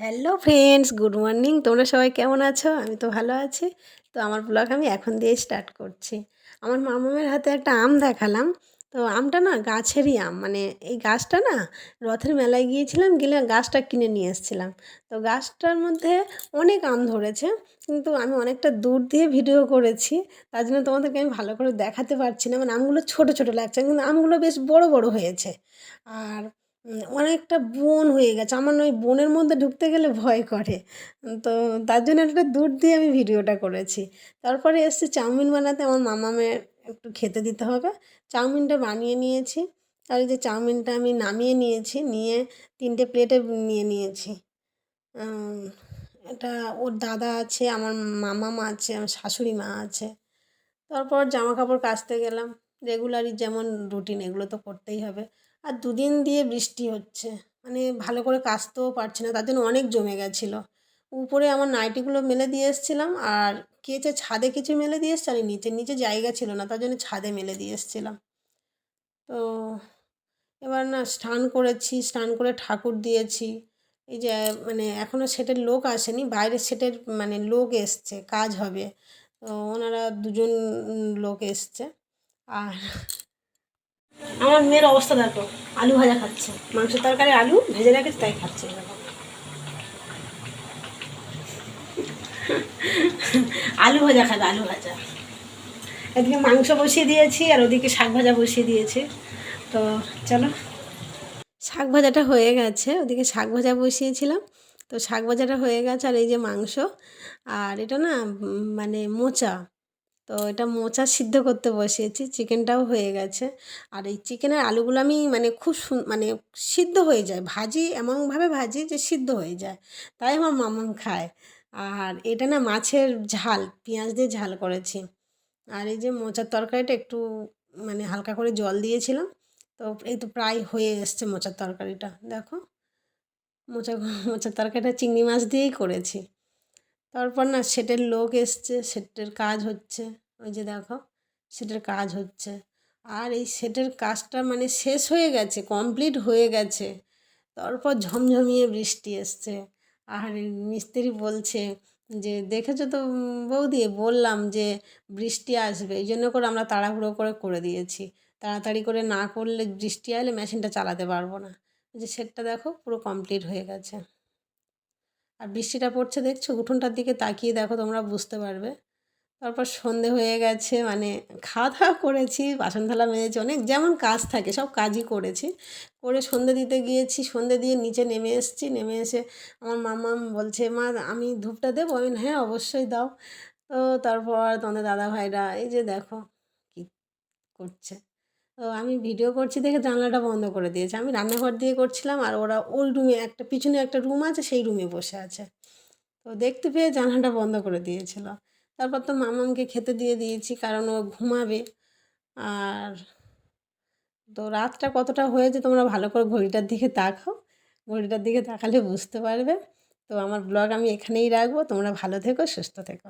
Hello friends, good morning. তোমরা সবাই কেমন আছো? আমি তো ভালো আছি। তো আমার ব্লগ আমি এখন দিয়ে স্টার্ট করছি। আমার মামামের হাতে একটা আম দেখালাম। তো আমটা না গাছেরই আম, মানে এই গাছটা না রথের মেলায় গিয়েছিলাম, গেলে গাছটা কিনে নিয়ে এসেছিলাম। তো গাছটার মধ্যে অনেক আম ধরেছে, কিন্তু আমি অনেকটা দূর দিয়ে ভিডিও করেছি, তার জন্য তোমাদেরকে আমি ভালো করে দেখাতে পারছি না। মানে আমগুলো ছোটো ছোটো লাগছে, কিন্তু আমগুলো বেশ বড় বড় হয়েছে। আর অনেকটা বন হয়ে গেছে। আমার না ওই বনের মধ্যে ঢুকতে গেলে ভয় করে। তো তার জন্য একটা দূর দিয়ে আমি ভিডিওটা করেছি। তারপরে এসেছি চাউমিন বানাতে, আমার মামামের একটু খেতে দিতে হবে। চাউমিনটা বানিয়ে নিয়েছি। আর এই যে চাউমিনটা আমি নামিয়ে নিয়েছি, নিয়ে 3টে প্লেটে নিয়ে নিয়েছি। এটা ওর দাদা আছে, আমার মামাম আছে, আমার শাশুড়ি মা আছে। তারপর জামাকাপড় কাচতে গেলাম। রেগুলারই যেমন রুটিন, এগুলো তো করতেই হবে। আর দুদিন দিয়ে বৃষ্টি হচ্ছে, মানে ভালো করে কাচতেও পারছি না, তার জন্য অনেক জমে গেছিলো। উপরে আমার নাইটিগুলো মেলে দিয়ে এসেছিলাম, আর কেচে ছাদে কিছু মেলে দিয়ে এসছি, আর নিচে নিচে জায়গা ছিল না, তার জন্য ছাদে মেলে দিয়ে এসেছিলাম। তো এবার না স্নান করেছি, স্নান করে ঠাকুর দিয়েছি। এই যে মানে এখনও সেটের লোক আসেনি, বাইরের সেটের মানে লোক এসছে, কাজ হবে। তো ওনারা দুজন লোক এসছে। আর আমার মেয়ের অবস্থা দেখো, আলু ভাজা খাচ্ছে, মাংস তরকারি আলু ভেজে রেখেছে তাই খাচ্ছে। আলু ভাজা খাবে, আলু ভাজা। এদিকে মাংস বসিয়ে দিয়েছি, আর ওদিকে শাক ভাজা বসিয়ে দিয়েছি। তো চলো, শাক ভাজাটা হয়ে গেছে, ওদিকে শাক ভাজা বসিয়েছিলাম। তো শাক ভাজাটা হয়ে গেছে, আর এই যে মাংস। আর এটা না মানে মোচা, তো এটা মোচা সিদ্ধ করতে বসিয়েছি। চিকেনটাও হয়ে গেছে। আর এই চিকেনের আলুগুলো আমি মানে খুব মানে সিদ্ধ হয়ে যায়, ভাজি এমনভাবে ভাজি যে সিদ্ধ হয়ে যায়, তাই আমার মামাম খায়। আর এটা না মাছের ঝাল, পেঁয়াজ দিয়ে ঝাল করেছি। আর এই যে মোচার তরকারিটা একটু মানে হালকা করে জল দিয়েছিলাম। তো এই তো প্রায় হয়ে এসছে মোচার তরকারিটা, দেখো। মোচা মোচার তরকারিটা চিংড়ি মাছ দিয়েই করেছি। তারপর না সেটের লোক এসছে, সেটের কাজ হচ্ছে। ওই যে দেখো, সেটের কাজ হচ্ছে। আর এই সেটের কাজটা মানে শেষ হয়ে গেছে, কমপ্লিট হয়ে গেছে। তারপর ঝমঝমিয়ে বৃষ্টি এসছে। আর এই মিস্ত্রি বলছে যে, দেখেছো তো বৌদি, বললাম যে বৃষ্টি আসবে, এই জন্য করে আমরা তাড়াহুড়ো করে করে দিয়েছি। তাড়াতাড়ি করে না করলে বৃষ্টি এলে মেশিনটা চালাতে পারবো না। যে সেটটা দেখো পুরো কমপ্লিট হয়ে গেছে। আর বৃষ্টিটা পড়ছে দেখছো, উঠোনটার দিকে তাকিয়ে দেখো, তোমরা বুঝতে পারবে। তারপর সন্ধে হয়ে গেছে, মানে খাওয়া দাওয়া করেছি, বাসন থালা মেজেছি, অনেক যেমন কাজ থাকে সব কাজই করেছি। করে সন্ধে দিতে গিয়েছি, সন্ধে দিয়ে নিচে নেমে এসেছি। নেমে এসে আমার মাম্মাম বলছে, মা আমি ধূপটা দেবো? আমি হ্যাঁ অবশ্যই দাও। তো তারপর তোমাদের দাদা ভাইরা এই যে দেখো কী করছে। তো আমি ভিডিও করছি দেখে জানলাটা বন্ধ করে দিয়েছে। আমি রান্নাঘর দিয়ে করছিলাম, আর ওরা ওই রুমে, একটা পিছনে একটা রুম আছে, সেই রুমে বসে আছে। তো দেখতে পেয়ে জানালাটা বন্ধ করে দিয়েছিল। তারপর তো মামামকে খেতে দিয়ে দিয়েছি, কারণ ও ঘুমাবে। আর তো রাতটা কতটা হয়েছে তোমরা ভালো করে ঘড়িটার দিকে তাকাও, ঘড়িটার দিকে তাকালে বুঝতে পারবে। তো আমার ব্লগ আমি এখানেই রাখবো। তোমরা ভালো থেকো, সুস্থ থেকো।